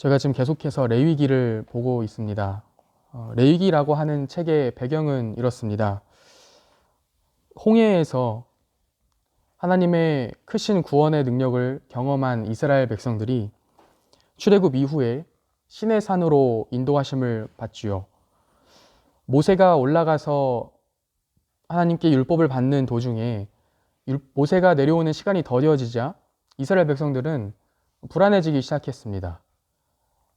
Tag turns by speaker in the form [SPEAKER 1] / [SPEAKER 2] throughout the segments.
[SPEAKER 1] 제가 지금 계속해서 레위기를 보고 있습니다. 레위기라고 하는 책의 배경은 이렇습니다. 홍해에서 하나님의 크신 구원의 능력을 경험한 이스라엘 백성들이 출애굽 이후에 시내산으로 인도하심을 받지요. 모세가 올라가서 하나님께 율법을 받는 도중에 모세가 내려오는 시간이 더뎌지자 이스라엘 백성들은 불안해지기 시작했습니다.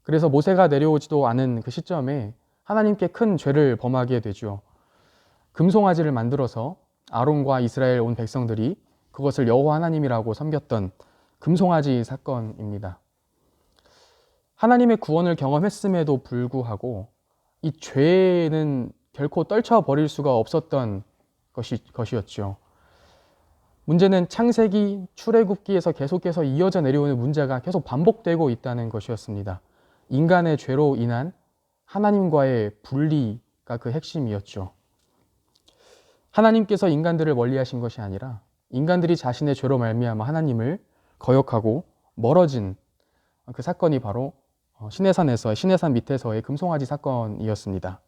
[SPEAKER 1] 그래서 모세가 내려오지도 않은 그 시점에 하나님께 큰 죄를 범하게 되죠. 금송아지를 만들어서 아론과 이스라엘 온 백성들이 그것을 여호와 하나님이라고 섬겼던 금송아지 사건입니다. 하나님의 구원을 경험했음에도 불구하고 이 죄는 결코 떨쳐버릴 수가 없었던 것이었죠. 문제는 창세기, 출애굽기에서 계속해서 이어져 내려오는 문제가 계속 반복되고 있다는 것이었습니다. 인간의 죄로 인한 하나님과의 분리가 그 핵심이었죠. 하나님께서 인간들을 멀리하신 것이 아니라 인간들이 자신의 죄로 말미암아 하나님을 거역하고 멀어진 그 사건이 바로 시내산 밑에서의 금송아지 사건이었습니다.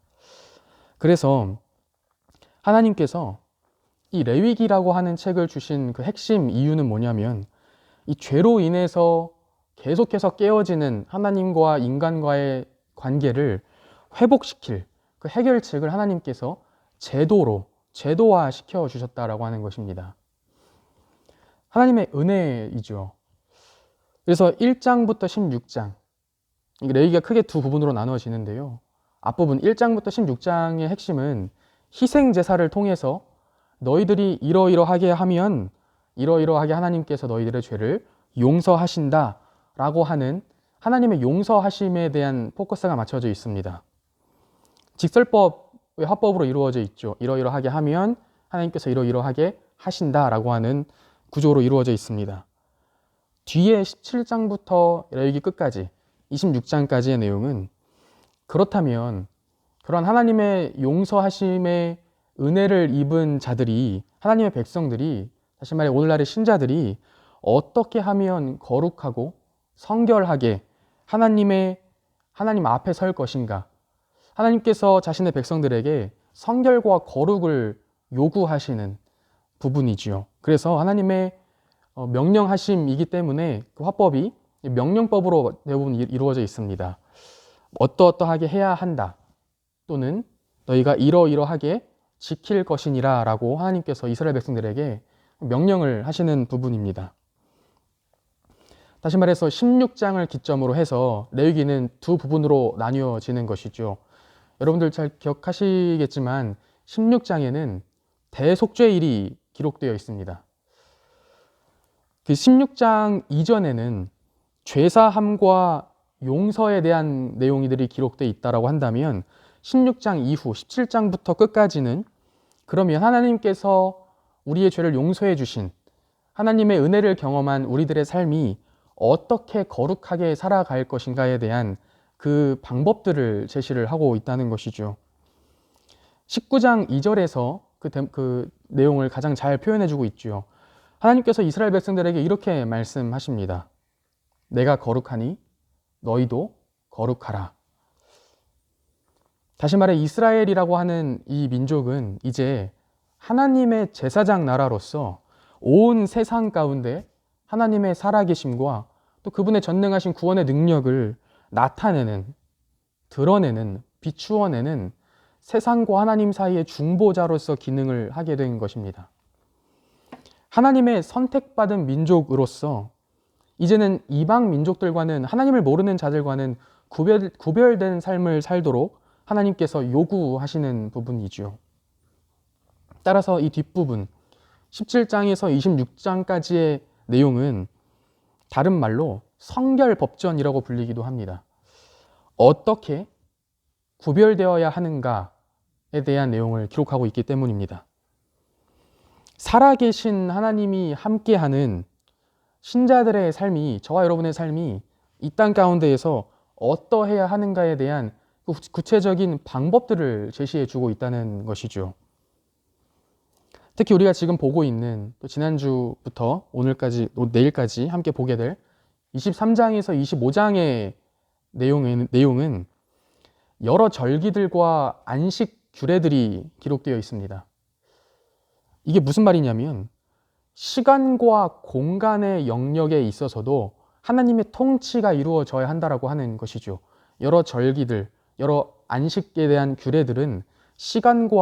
[SPEAKER 1] 그래서 하나님께서 이 레위기라고 하는 책을 주신 그 핵심 이유는 뭐냐면 이 죄로 인해서 계속해서 깨어지는 하나님과 인간과의 관계를 회복시킬 그 해결책을 하나님께서 제도화시켜 주셨다라고 하는 것입니다. 하나님의 은혜이죠. 그래서 1장부터 16장, 레위기가 크게 두 부분으로 나눠지는데요. 앞부분 1장부터 16장의 핵심은 희생 제사를 통해서 너희들이 이러이러하게 하면 이러이러하게 하나님께서 너희들의 죄를 용서하신다 라고 하는 하나님의 용서하심에 대한 포커스가 맞춰져 있습니다. 직설법의 화법으로 이루어져 있죠. 이러이러하게 하면 하나님께서 이러이러하게 하신다라고 하는 구조로 이루어져 있습니다. 뒤에 17장부터 레위기 끝까지 26장까지의 내용은 그렇다면 그런 하나님의 용서하심의 은혜를 입은 자들이, 하나님의 백성들이, 다시 말해 오늘날의 신자들이 어떻게 하면 거룩하고 성결하게 하나님 앞에 설 것인가? 하나님께서 자신의 백성들에게 성결과 거룩을 요구하시는 부분이지요. 그래서 하나님의 명령하심이기 때문에 그 화법이 명령법으로 대부분 이루어져 있습니다. 어떠어떠하게 해야 한다. 또는 너희가 이러이러하게 지킬 것이니라 라고 하나님께서 이스라엘 백성들에게 명령을 하시는 부분입니다. 다시 말해서 16장을 기점으로 해서 레위기는 두 부분으로 나뉘어지는 것이죠. 여러분들 잘 기억하시겠지만 16장에는 대속죄일이 기록되어 있습니다. 그 16장 이전에는 죄사함과 용서에 대한 내용들이 기록되어 있다고 한다면 16장 이후 17장부터 끝까지는 그러면 하나님께서 우리의 죄를 용서해 주신 하나님의 은혜를 경험한 우리들의 삶이 어떻게 거룩하게 살아갈 것인가에 대한 그 방법들을 제시를 하고 있다는 것이죠. 19장 2절에서 그 내용을 가장 잘 표현해 주고 있죠. 하나님께서 이스라엘 백성들에게 이렇게 말씀하십니다. 내가 거룩하니 너희도 거룩하라. 다시 말해 이스라엘이라고 하는 이 민족은 이제 하나님의 제사장 나라로서 온 세상 가운데 하나님의 살아계심과 또 그분의 전능하신 구원의 능력을 나타내는, 드러내는, 비추어내는 세상과 하나님 사이의 중보자로서 기능을 하게 된 것입니다. 하나님의 선택받은 민족으로서 이제는 이방 민족들과는, 하나님을 모르는 자들과는 구별된 삶을 살도록 하나님께서 요구하시는 부분이죠. 따라서 이 뒷부분 17장에서 26장까지의 내용은 다른 말로 성결법전이라고 불리기도 합니다. 어떻게 구별되어야 하는가에 대한 내용을 기록하고 있기 때문입니다. 살아계신 하나님이 함께하는 신자들의 삶이, 저와 여러분의 삶이 이 땅 가운데에서 어떠해야 하는가에 대한 구체적인 방법들을 제시해 주고 있다는 것이죠. 특히 우리가 지금 보고 있는, 또 지난주부터 오늘까지, 내일까지 함께 보게 될 23장에서 25장의 내용은 여러 절기들과 안식 규례들이 기록되어 있습니다. 이게 무슨 말이냐면 시간과 공간의 영역에 있어서도 하나님의 통치가 이루어져야 한다라고 하는 것이죠. 여러 절기들, 여러 안식에 대한 규례들은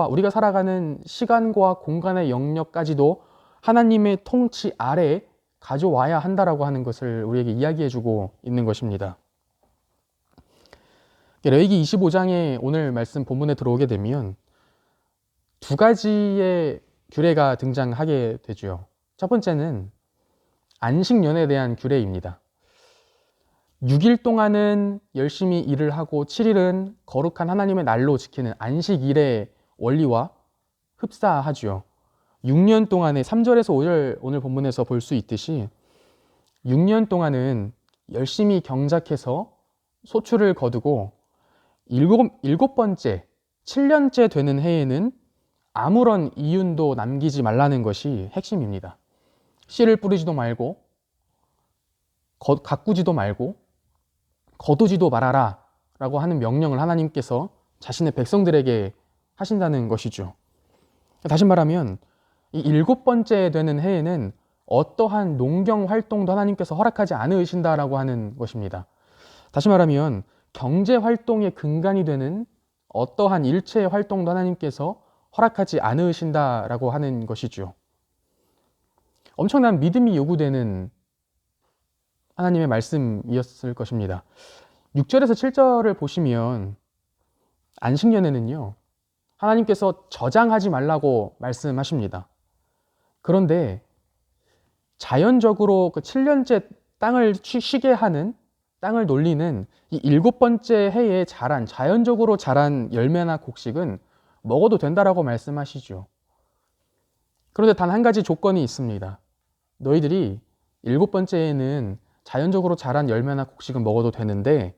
[SPEAKER 1] 우리가 살아가는 시간과 공간의 영역까지도 하나님의 통치 아래에 가져와야 한다라고 하는 것을 우리에게 이야기해주고 있는 것입니다. 레위기 25장에 오늘 말씀 본문에 들어오게 되면 두 가지의 규례가 등장하게 되죠. 첫 번째는 안식년에 대한 규례입니다. 6일 동안은 열심히 일을 하고 7일은 거룩한 하나님의 날로 지키는 안식일의 원리와 흡사하죠. 6년 동안에 3절에서 5절 오늘 본문에서 볼 수 있듯이 6년 동안은 열심히 경작해서 소출을 거두고 일곱 번째, 7년째 되는 해에는 아무런 이윤도 남기지 말라는 것이 핵심입니다. 씨를 뿌리지도 말고 가꾸지도 말고 거두지도 말아라 라고 하는 명령을 하나님께서 자신의 백성들에게 하신다는 것이죠. 다시 말하면 이 7번째 되는 해에는 어떠한 농경 활동도 하나님께서 허락하지 않으신다라고 하는 것입니다. 다시 말하면 경제 활동의 근간이 되는 어떠한 일체의 활동도 하나님께서 허락하지 않으신다라고 하는 것이죠. 엄청난 믿음이 요구되는 하나님의 말씀이었을 것입니다. 6절에서 7절을 보시면 안식년에는요, 하나님께서 저장하지 말라고 말씀하십니다. 그런데 자연적으로 그 7년째 땅을 쉬게 하는, 땅을 놀리는 이 7번째 해에 자연적으로 자란 열매나 곡식은 먹어도 된다라고 말씀하시죠. 그런데 단 한 가지 조건이 있습니다. 너희들이 7번째에는 자연적으로 자란 열매나 곡식은 먹어도 되는데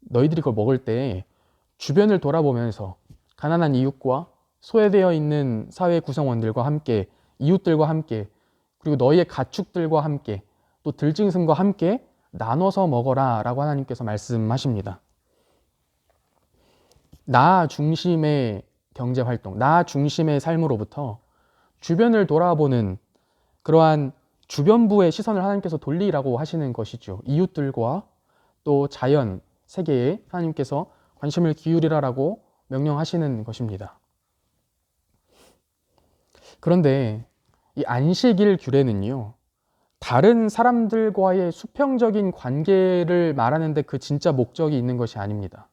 [SPEAKER 1] 너희들이 그걸 먹을 때 주변을 돌아보면서 가난한 이웃과 소외되어 있는 사회 구성원들과 함께, 이웃들과 함께, 그리고 너희의 가축들과 함께, 또 들짐승과 함께 나눠서 먹어라 라고 하나님께서 말씀하십니다. 나 중심의 경제활동, 나 중심의 삶으로부터 주변을 돌아보는 그러한 주변부의 시선을 하나님께서 돌리라고 하시는 것이죠. 이웃들과 또 자연, 세계에 하나님께서 관심을 기울이라라고 명령하시는 것입니다. 그런데 이 안식일 규례는요, 다른 사람들과의 수평적인 관계를 말하는데 그 진짜 목적이 있는 것이 아닙니다.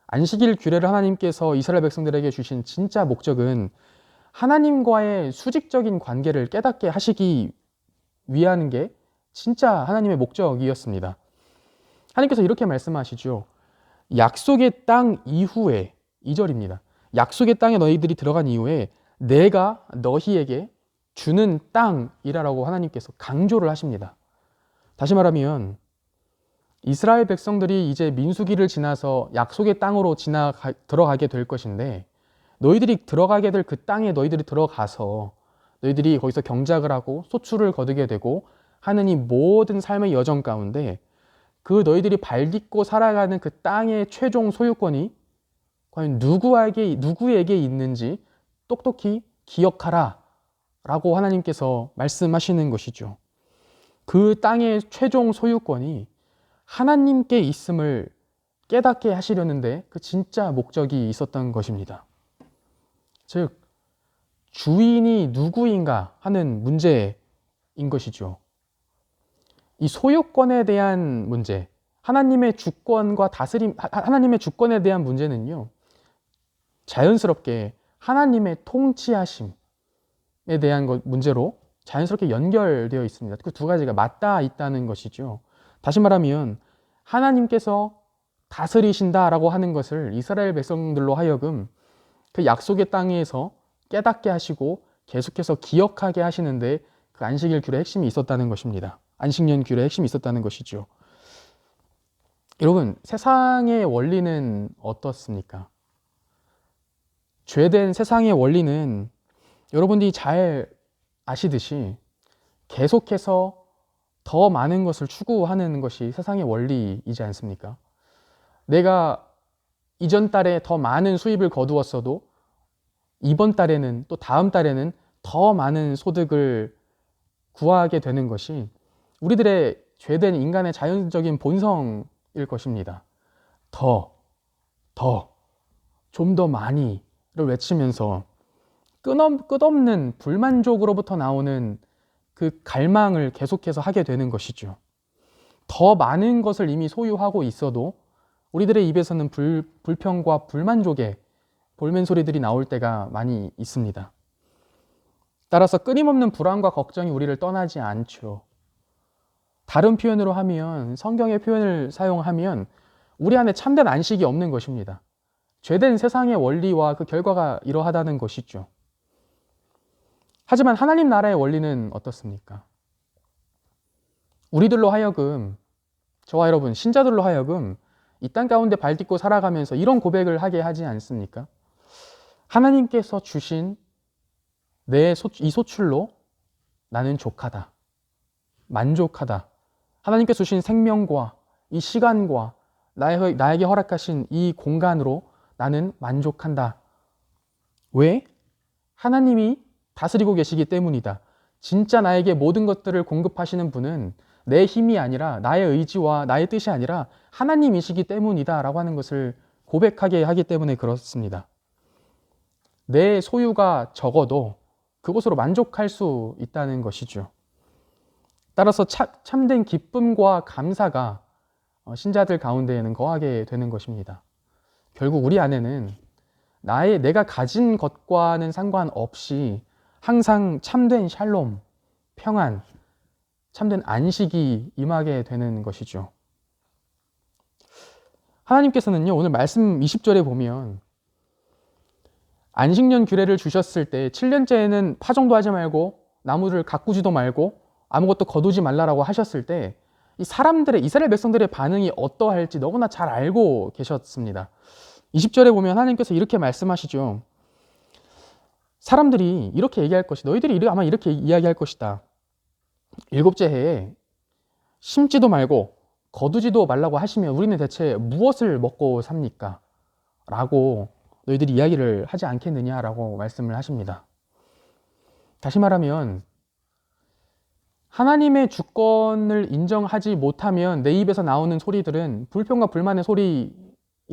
[SPEAKER 1] 안식일 규례를 하나님께서 이스라엘 백성들에게 주신 진짜 목적은 하나님과의 수직적인 관계를 깨닫게 하시기 위한 게 진짜 하나님의 목적이었습니다. 하나님께서 이렇게 말씀하시죠. 약속의 땅 이후에, 2절입니다. 약속의 땅에 너희들이 들어간 이후에 내가 너희에게 주는 땅이라고 하나님께서 강조를 하십니다. 다시 말하면 이스라엘 백성들이 이제 민수기를 지나서 약속의 땅으로 들어가게 될 것인데, 너희들이 들어가게 될 그 땅에 너희들이 들어가서 너희들이 거기서 경작을 하고 소출을 거두게 되고 하는 이 모든 삶의 여정 가운데 그 너희들이 발 딛고 살아가는 그 땅의 최종 소유권이 과연 누구에게 있는지 똑똑히 기억하라 라고 하나님께서 말씀하시는 것이죠. 그 땅의 최종 소유권이 하나님께 있음을 깨닫게 하시려는데 그 진짜 목적이 있었던 것입니다. 즉, 주인이 누구인가 하는 문제인 것이죠. 이 소유권에 대한 문제, 하나님의 주권과 하나님의 주권에 대한 문제는요, 자연스럽게 하나님의 통치하심에 대한 문제로 자연스럽게 연결되어 있습니다. 그 두 가지가 맞닿아 있다는 것이죠. 다시 말하면 하나님께서 다스리신다라고 하는 것을 이스라엘 백성들로 하여금 그 약속의 땅에서 깨닫게 하시고 계속해서 기억하게 하시는데 그 안식일 규례의 핵심이 있었다는 것입니다. 안식년 규례의 핵심이 있었다는 것이죠. 여러분, 세상의 원리는 어떻습니까? 죄된 세상의 원리는 여러분들이 잘 아시듯이 계속해서 더 많은 것을 추구하는 것이 세상의 원리이지 않습니까? 내가 이전 달에 더 많은 수입을 거두었어도 이번 달에는 또 다음 달에는 더 많은 소득을 구하게 되는 것이 우리들의 죄된 인간의 자연적인 본성일 것입니다. 좀 더 많이를 외치면서 끝없는 불만족으로부터 나오는 그 갈망을 계속해서 하게 되는 것이죠. 더 많은 것을 이미 소유하고 있어도 우리들의 입에서는 불평과 불만족의 볼멘 소리들이 나올 때가 많이 있습니다. 따라서 끊임없는 불안과 걱정이 우리를 떠나지 않죠. 다른 표현으로 하면, 성경의 표현을 사용하면 우리 안에 참된 안식이 없는 것입니다. 죄된 세상의 원리와 그 결과가 이러하다는 것이죠. 하지만 하나님 나라의 원리는 어떻습니까? 우리들로 하여금, 저와 여러분, 신자들로 하여금 이 땅 가운데 발딛고 살아가면서 이런 고백을 하게 하지 않습니까? 하나님께서 주신 이 소출로 나는 족하다, 만족하다. 하나님께서 주신 생명과 이 시간과 나에게 허락하신 이 공간으로 나는 만족한다. 왜? 하나님이 다스리고 계시기 때문이다. 진짜 나에게 모든 것들을 공급하시는 분은 내 힘이 아니라 나의 의지와 나의 뜻이 아니라 하나님이시기 때문이다 라고 하는 것을 고백하게 하기 때문에 그렇습니다. 내 소유가 적어도 그것으로 만족할 수 있다는 것이죠. 따라서 참된 기쁨과 감사가 신자들 가운데에는 거하게 되는 것입니다. 결국 우리 안에는 내가 가진 것과는 상관없이 항상 참된 샬롬, 평안, 참된 안식이 임하게 되는 것이죠. 하나님께서는요, 오늘 말씀 20절에 보면 안식년 규례를 주셨을 때 7년째에는 파종도 하지 말고 나무를 가꾸지도 말고 아무것도 거두지 말라라고 하셨을 때 이 이스라엘 백성들의 반응이 어떠할지 너무나 잘 알고 계셨습니다. 20절에 보면 하나님께서 이렇게 말씀하시죠. 사람들이 이렇게 얘기할 것이다. 너희들이 아마 이렇게 이야기할 것이다. 7째 해에 심지도 말고 거두지도 말라고 하시면 우리는 대체 무엇을 먹고 삽니까? 라고 너희들이 이야기를 하지 않겠느냐라고 말씀을 하십니다. 다시 말하면 하나님의 주권을 인정하지 못하면 내 입에서 나오는 소리들은 불평과 불만의 소리일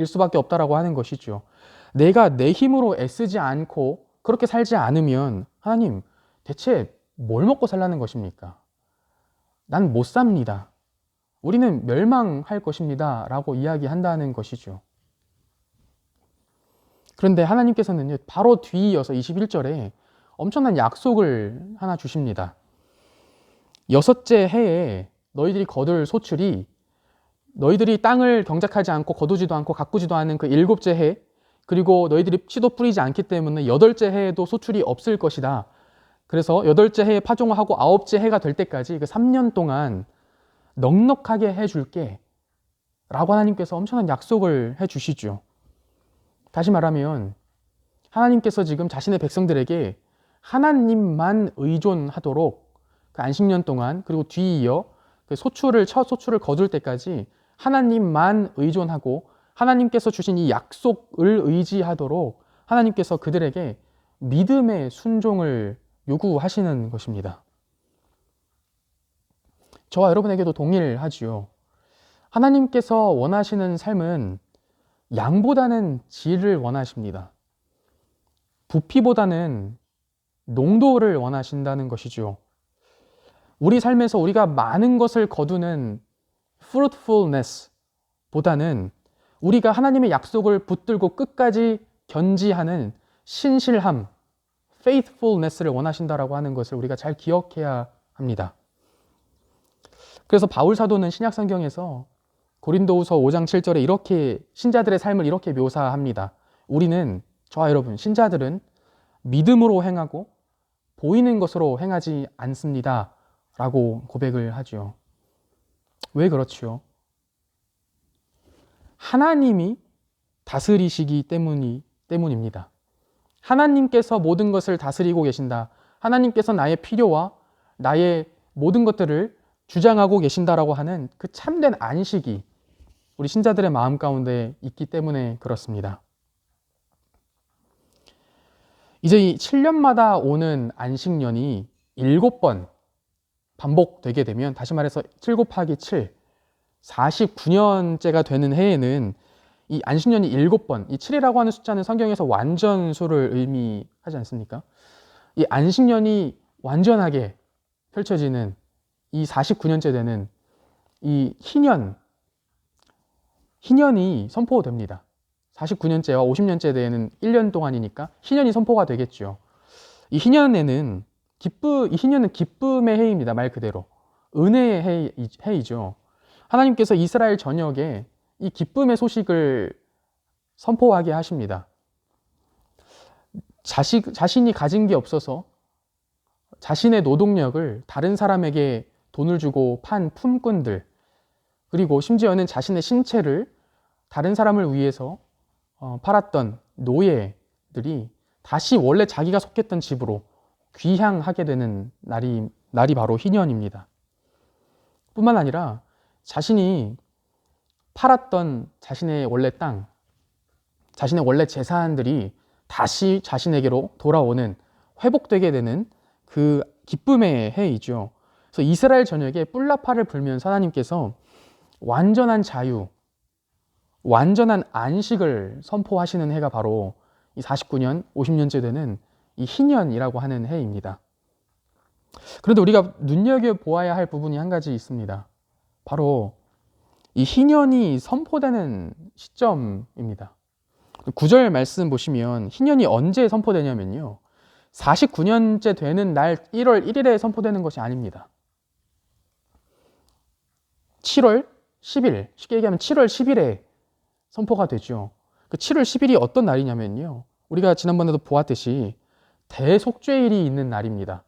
[SPEAKER 1] 수밖에 없다라고 하는 것이죠. 내가 내 힘으로 애쓰지 않고 그렇게 살지 않으면 하나님 대체 뭘 먹고 살라는 것입니까? 난 못 삽니다. 우리는 멸망할 것입니다. 라고 이야기한다는 것이죠. 그런데 하나님께서는 바로 뒤이어서 21절에 엄청난 약속을 하나 주십니다. 6째 해에 너희들이 거둘 소출이 너희들이 땅을 경작하지 않고 거두지도 않고 가꾸지도 않은 그 7째 해, 그리고 너희들이 씨도 뿌리지 않기 때문에 8째 해에도 소출이 없을 것이다. 그래서 8째 해에 파종을 하고 9째 해가 될 때까지 그 3년 동안 넉넉하게 해줄게 라고 하나님께서 엄청난 약속을 해주시죠. 다시 말하면 하나님께서 지금 자신의 백성들에게 하나님만 의존하도록 그 안식년 동안, 그리고 뒤이어 그 첫 소출을 거둘 때까지 하나님만 의존하고 하나님께서 주신 이 약속을 의지하도록 하나님께서 그들에게 믿음의 순종을 요구하시는 것입니다. 저와 여러분에게도 동일하지요. 하나님께서 원하시는 삶은 양보다는 질을 원하십니다. 부피보다는 농도를 원하신다는 것이죠. 우리 삶에서 우리가 많은 것을 거두는 fruitfulness 보다는 우리가 하나님의 약속을 붙들고 끝까지 견지하는 신실함, faithfulness를 원하신다라고 하는 것을 우리가 잘 기억해야 합니다. 그래서 바울 사도는 신약 성경에서 고린도후서 5장 7절에 이렇게 신자들의 삶을 이렇게 묘사합니다. 우리는, 저와 여러분, 신자들은 믿음으로 행하고 보이는 것으로 행하지 않습니다. 라고 고백을 하죠. 왜 그렇지요? 하나님이 다스리시기 때문입니다. 하나님께서 모든 것을 다스리고 계신다. 하나님께서 나의 필요와 나의 모든 것들을 주장하고 계신다라고 하는 그 참된 안식이 우리 신자들의 마음 가운데 있기 때문에 그렇습니다. 이제 이 7년마다 오는 안식년이 7번 반복되게 되면, 다시 말해서 7 곱하기 7, 49년째가 되는 해에는 이 안식년이 7번, 이 7이라고 하는 숫자는 성경에서 완전수를 의미하지 않습니까? 이 안식년이 완전하게 펼쳐지는 이 49년째 되는 이 희년이 선포됩니다. 49년째와 50년째 되는 1년 동안이니까 희년이 선포가 되겠죠. 이 희년은 기쁨의 해입니다. 말 그대로 은혜의 해이죠. 하나님께서 이스라엘 전역에 이 기쁨의 소식을 선포하게 하십니다. 자신이 가진 게 없어서 자신의 노동력을 다른 사람에게 돈을 주고 판 품꾼들, 그리고 심지어는 자신의 신체를 다른 사람을 위해서 팔았던 노예들이 다시 원래 자기가 속했던 집으로 귀향하게 되는 날이 바로 희년입니다. 뿐만 아니라 자신이 팔았던 자신의 원래 땅, 자신의 원래 재산들이 다시 자신에게로 돌아오는, 회복되게 되는 그 기쁨의 해이죠. 그래서 이스라엘 전역에 뿔나팔을 불면서 하나님께서 완전한 자유, 완전한 안식을 선포하시는 해가 바로 이 49년, 50년째 되는 이 희년이라고 하는 해입니다. 그런데 우리가 눈여겨보아야 할 부분이 한 가지 있습니다. 바로 이 희년이 선포되는 시점입니다. 9절 말씀 보시면 희년이 언제 선포되냐면요, 49년째 되는 날 1월 1일에 선포되는 것이 아닙니다. 7월 10일, 쉽게 얘기하면 7월 10일에 선포가 되죠. 그 7월 10일이 어떤 날이냐면요, 우리가 지난번에도 보았듯이 대속죄일이 있는 날입니다.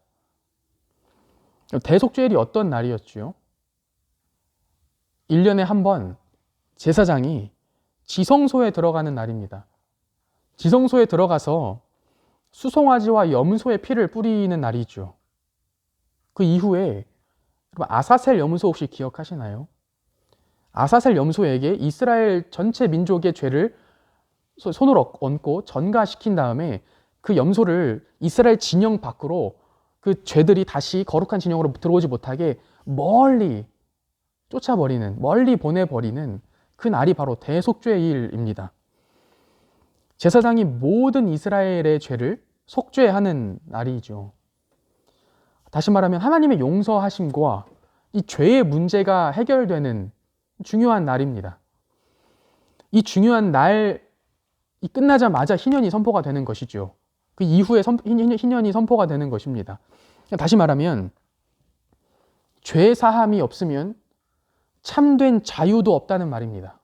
[SPEAKER 1] 대속죄일이 어떤 날이었죠? 1년에 한 번 제사장이 지성소에 들어가는 날입니다. 지성소에 들어가서 수송아지와 염소의 피를 뿌리는 날이죠. 그 이후에 아사셀 염소 혹시 기억하시나요? 아사셀 염소에게 이스라엘 전체 민족의 죄를 손으로 얹고 전가시킨 다음에 그 염소를 이스라엘 진영 밖으로, 그 죄들이 다시 거룩한 진영으로 들어오지 못하게 멀리 쫓아버리는, 멀리 보내버리는 그 날이 바로 대속죄일입니다. 제사장이 모든 이스라엘의 죄를 속죄하는 날이죠. 다시 말하면 하나님의 용서하심과 이 죄의 문제가 해결되는 중요한 날입니다. 이 중요한 날이 끝나자마자 희년이 선포가 되는 것이죠. 그 이후에 희년이 선포가 되는 것입니다. 다시 말하면 죄 사함이 없으면 참된 자유도 없다는 말입니다.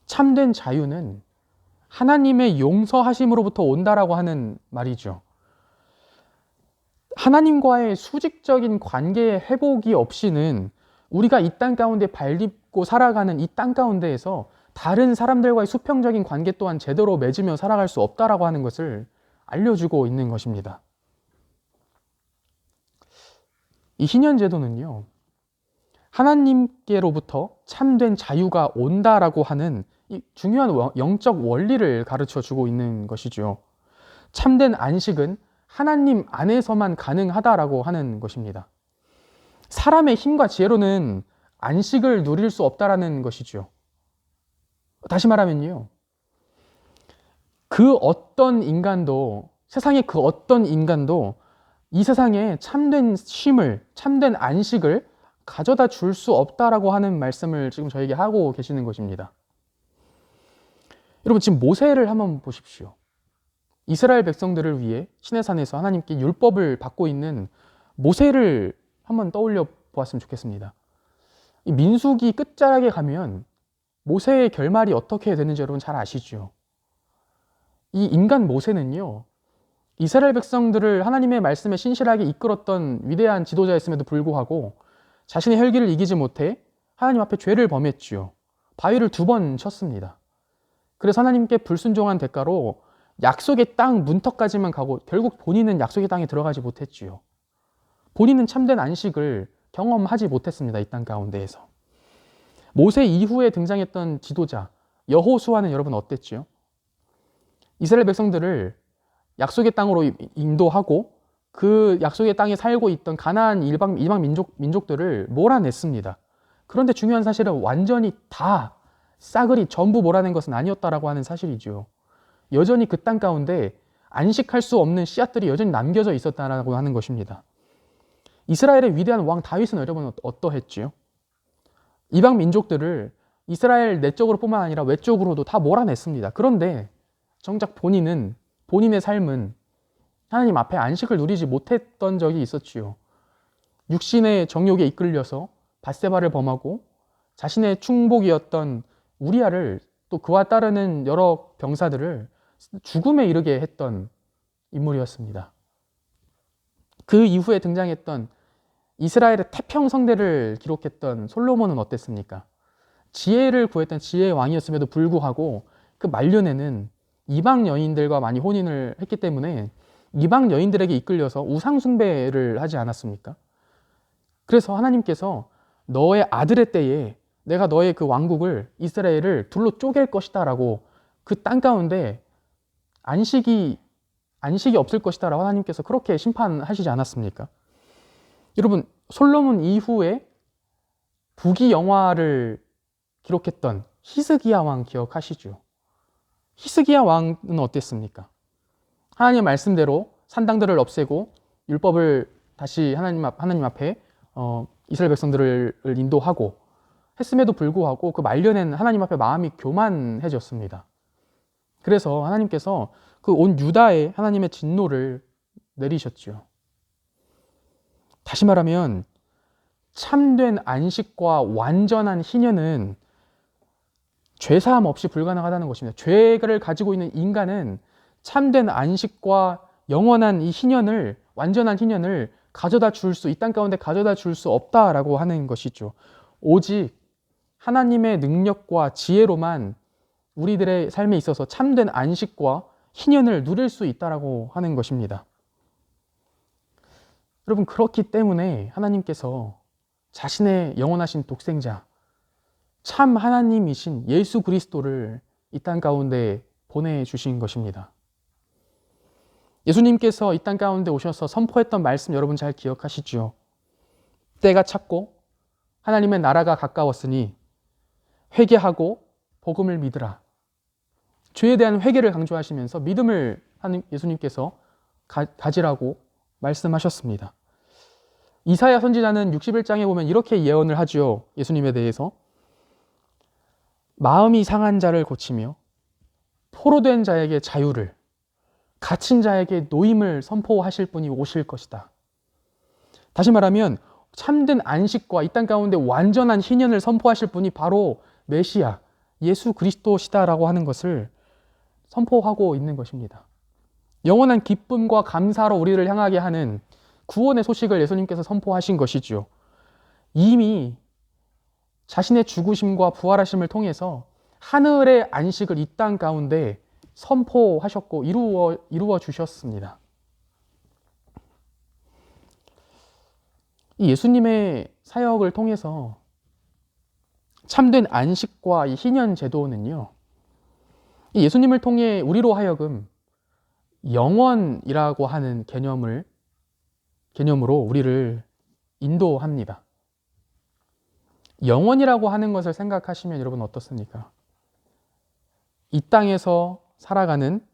[SPEAKER 1] 참된 자유는 하나님의 용서하심으로부터 온다라고 하는 말이죠. 하나님과의 수직적인 관계의 회복이 없이는 우리가 이 땅 가운데 발딛고 살아가는 이 땅 가운데에서 다른 사람들과의 수평적인 관계 또한 제대로 맺으며 살아갈 수 없다라고 하는 것을 알려주고 있는 것입니다. 이 희년제도는요, 하나님께로부터 참된 자유가 온다라고 하는 이 중요한 영적 원리를 가르쳐 주고 있는 것이죠. 참된 안식은 하나님 안에서만 가능하다라고 하는 것입니다. 사람의 힘과 지혜로는 안식을 누릴 수 없다라는 것이죠. 다시 말하면요, 그 어떤 인간도, 세상의 그 어떤 인간도 이 세상에 참된 쉼을, 참된 안식을 가져다 줄 수 없다라고 하는 말씀을 지금 저에게 하고 계시는 것입니다. 여러분, 지금 모세를 한번 보십시오. 이스라엘 백성들을 위해 시내산에서 하나님께 율법을 받고 있는 모세를 한번 떠올려 보았으면 좋겠습니다. 이 민수기 끝자락에 가면 모세의 결말이 어떻게 되는지 여러분 잘 아시죠? 이 인간 모세는요, 이스라엘 백성들을 하나님의 말씀에 신실하게 이끌었던 위대한 지도자였음에도 불구하고 자신의 혈기를 이기지 못해 하나님 앞에 죄를 범했지요. 바위를 2번 쳤습니다. 그래서 하나님께 불순종한 대가로 약속의 땅 문턱까지만 가고 결국 본인은 약속의 땅에 들어가지 못했지요. 본인은 참된 안식을 경험하지 못했습니다. 이 땅 가운데에서. 모세 이후에 등장했던 지도자 여호수아는 여러분 어땠지요? 이스라엘 백성들을 약속의 땅으로 인도하고 그 약속의 땅에 살고 있던 가나안 이방 민족들을 몰아냈습니다. 그런데 중요한 사실은 완전히 다 싸그리 전부 몰아낸 것은 아니었다라고 하는 사실이죠. 여전히 그 땅 가운데 안식할 수 없는 씨앗들이 여전히 남겨져 있었다라고 하는 것입니다. 이스라엘의 위대한 왕 다윗은 여러분 어떠했지요? 이방 민족들을 이스라엘 내적으로 뿐만 아니라 외적으로도 다 몰아냈습니다. 그런데 정작 본인의 삶은 하나님 앞에 안식을 누리지 못했던 적이 있었지요. 육신의 정욕에 이끌려서 밧세바를 범하고 자신의 충복이었던 우리아를 또 그와 따르는 여러 병사들을 죽음에 이르게 했던 인물이었습니다. 그 이후에 등장했던 이스라엘의 태평성대를 기록했던 솔로몬은 어땠습니까? 지혜를 구했던 지혜의 왕이었음에도 불구하고 그 말년에는 이방 여인들과 많이 혼인을 했기 때문에 이방 여인들에게 이끌려서 우상 숭배를 하지 않았습니까? 그래서 하나님께서 너의 아들의 때에 내가 너의 그 왕국을 이스라엘을 둘로 쪼갤 것이다 라고 그 땅 가운데 안식이 없을 것이다 라고 하나님께서 그렇게 심판하시지 않았습니까? 여러분 솔로몬 이후에 부귀 영화를 기록했던 히스기야 왕 기억하시죠? 히스기야 왕은 어땠습니까? 하나님의 말씀대로 산당들을 없애고 율법을 다시 하나님 앞에 이스라엘 백성들을 인도하고 했음에도 불구하고 그 말년에는 하나님 앞에 마음이 교만해졌습니다. 그래서 하나님께서 그 온 유다에 하나님의 진노를 내리셨죠. 다시 말하면 참된 안식과 완전한 희년은 죄사함 없이 불가능하다는 것입니다. 죄를 가지고 있는 인간은 참된 안식과 영원한 이 희년을, 완전한 희년을 이 땅 가운데 가져다 줄 수 없다라고 하는 것이죠. 오직 하나님의 능력과 지혜로만 우리들의 삶에 있어서 참된 안식과 희년을 누릴 수 있다라고 하는 것입니다. 여러분 그렇기 때문에 하나님께서 자신의 영원하신 독생자, 참 하나님이신 예수 그리스도를 이 땅 가운데 보내주신 것입니다. 예수님께서 이 땅 가운데 오셔서 선포했던 말씀 여러분 잘 기억하시죠? 때가 찼고 하나님의 나라가 가까웠으니 회개하고 복음을 믿으라. 죄에 대한 회개를 강조하시면서 믿음을 예수님께서 가지라고 말씀하셨습니다. 이사야 선지자는 61장에 보면 이렇게 예언을 하죠. 예수님에 대해서 마음이 상한 자를 고치며 포로된 자에게 자유를, 갇힌 자에게 노임을 선포하실 분이 오실 것이다. 다시 말하면 참된 안식과 이 땅 가운데 완전한 희년을 선포하실 분이 바로 메시아, 예수 그리스도시다라고 하는 것을 선포하고 있는 것입니다. 영원한 기쁨과 감사로 우리를 향하게 하는 구원의 소식을 예수님께서 선포하신 것이죠. 이미 자신의 죽으심과 부활하심을 통해서 하늘의 안식을 이 땅 가운데 선포하셨고 이루어 주셨습니다. 이 예수님의 사역을 통해서 참된 안식과 이 희년 제도는요, 이 예수님을 통해 우리로 하여금 영원이라고 하는 개념으로 우리를 인도합니다. 영원이라고 하는 것을 생각하시면 여러분 어떻습니까? 이 땅에서 살아가는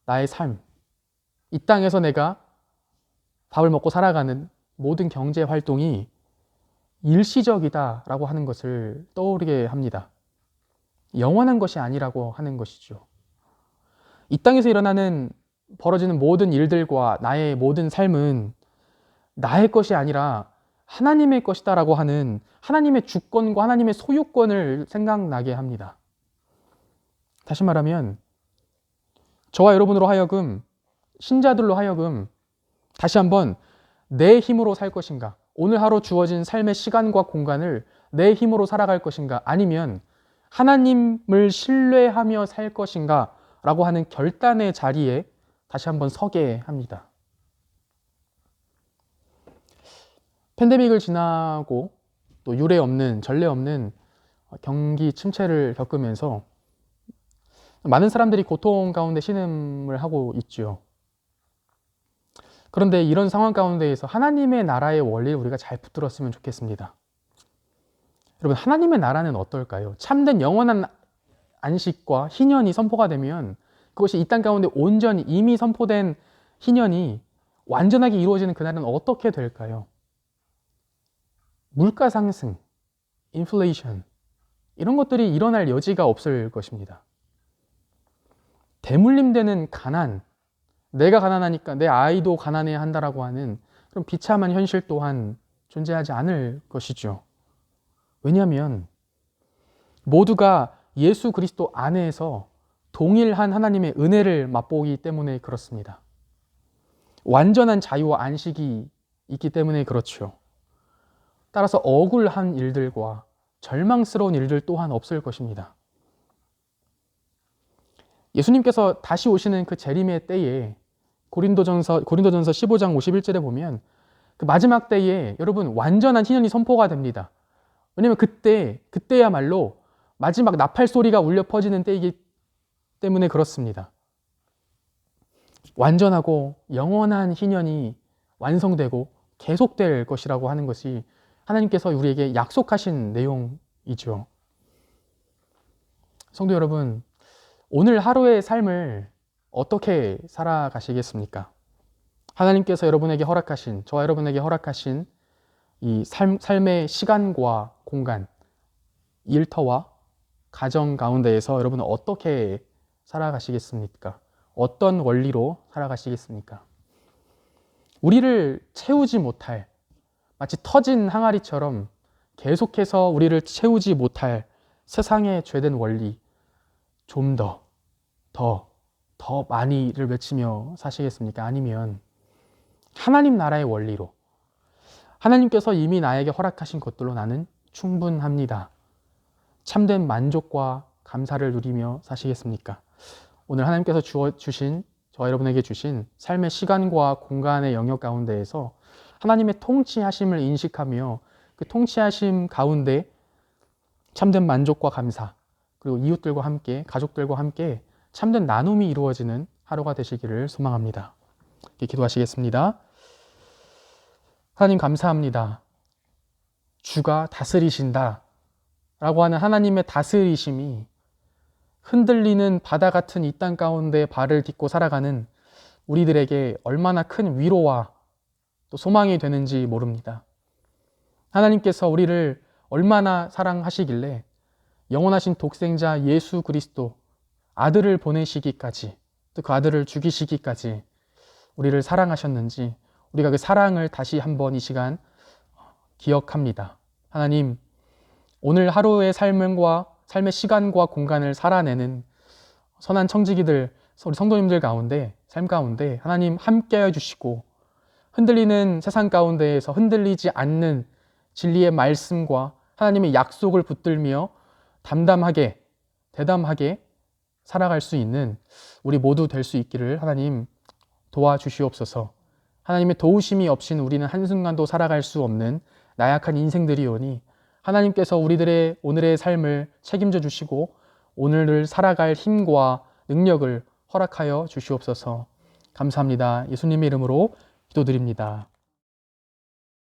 [SPEAKER 1] 나의 삶, 이 땅에서 내가 밥을 먹고 살아가는 모든 경제 활동이 일시적이다라고 하는 것을 떠오르게 합니다. 영원한 것이 아니라고 하는 것이죠. 이 땅에서 벌어지는 모든 일들과 나의 모든 삶은 나의 것이 아니라 하나님의 것이다라고 하는 하나님의 주권과 하나님의 소유권을 생각나게 합니다. 다시 말하면 저와 여러분으로 하여금, 신자들로 하여금 다시 한번 내 힘으로 살 것인가, 오늘 하루 주어진 삶의 시간과 공간을 내 힘으로 살아갈 것인가, 아니면 하나님을 신뢰하며 살 것인가 라고 하는 결단의 자리에 다시 한번 서게 합니다. 팬데믹을 지나고 또 유례 없는, 전례 없는 경기 침체를 겪으면서 많은 사람들이 고통 가운데 신음을 하고 있죠. 그런데 이런 상황 가운데에서 하나님의 나라의 원리를 우리가 잘 붙들었으면 좋겠습니다. 여러분, 하나님의 나라는 어떨까요? 참된 영원한 안식과 희년이 선포가 되면 그것이 이 땅 가운데 온전히 이미 선포된 희년이 완전하게 이루어지는 그날은 어떻게 될까요? 물가 상승, 인플레이션, 이런 것들이 일어날 여지가 없을 것입니다. 대물림되는 가난, 내가 가난하니까 내 아이도 가난해야 한다라고 하는 그런 비참한 현실 또한 존재하지 않을 것이죠. 왜냐하면 모두가 예수 그리스도 안에서 동일한 하나님의 은혜를 맛보기 때문에 그렇습니다. 완전한 자유와 안식이 있기 때문에 그렇죠. 따라서 억울한 일들과 절망스러운 일들 또한 없을 것입니다. 예수님께서 다시 오시는 그 재림의 때에 고린도전서 15장 51절에 보면 그 마지막 때에 여러분 완전한 희년이 선포가 됩니다. 왜냐하면 그때야말로 마지막 나팔 소리가 울려 퍼지는 때이기 때문에 그렇습니다. 완전하고 영원한 희년이 완성되고 계속될 것이라고 하는 것이 하나님께서 우리에게 약속하신 내용이죠. 성도 여러분, 오늘 하루의 삶을 어떻게 살아가시겠습니까? 하나님께서 여러분에게 허락하신, 저와 여러분에게 허락하신 이 삶의 시간과 공간, 일터와 가정 가운데에서 여러분은 어떻게 살아가시겠습니까? 어떤 원리로 살아가시겠습니까? 우리를 채우지 못할, 마치 터진 항아리처럼 계속해서 우리를 채우지 못할 세상의 죄된 원리, 좀 더 많이를 외치며 사시겠습니까? 아니면 하나님 나라의 원리로 하나님께서 이미 나에게 허락하신 것들로 나는 충분합니다. 참된 만족과 감사를 누리며 사시겠습니까? 오늘 하나님께서 주신 저와 여러분에게 주신 삶의 시간과 공간의 영역 가운데에서 하나님의 통치하심을 인식하며 그 통치하심 가운데 참된 만족과 감사, 그리고 이웃들과 함께, 가족들과 함께 참된 나눔이 이루어지는 하루가 되시기를 소망합니다. 기도하시겠습니다. 하나님 감사합니다. 주가 다스리신다 라고 하는 하나님의 다스리심이 흔들리는 바다 같은 이 땅 가운데 발을 딛고 살아가는 우리들에게 얼마나 큰 위로와 또 소망이 되는지 모릅니다. 하나님께서 우리를 얼마나 사랑하시길래 영원하신 독생자 예수 그리스도 아들을 보내시기까지, 또 그 아들을 죽이시기까지 우리를 사랑하셨는지 우리가 그 사랑을 다시 한번 이 시간 기억합니다. 하나님, 오늘 하루의 삶의 시간과 공간을 살아내는 선한 청지기들, 우리 성도님들 가운데, 삶 가운데 하나님 함께해 주시고 흔들리는 세상 가운데에서 흔들리지 않는 진리의 말씀과 하나님의 약속을 붙들며 담담하게, 대담하게 살아갈 수 있는 우리 모두 될 수 있기를 하나님 도와주시옵소서. 하나님의 도우심이 없이는 우리는 한순간도 살아갈 수 없는 나약한 인생들이오니 하나님께서 우리들의 오늘의 삶을 책임져 주시고 오늘을 살아갈 힘과 능력을 허락하여 주시옵소서. 감사합니다. 예수님의 이름으로 기도드립니다.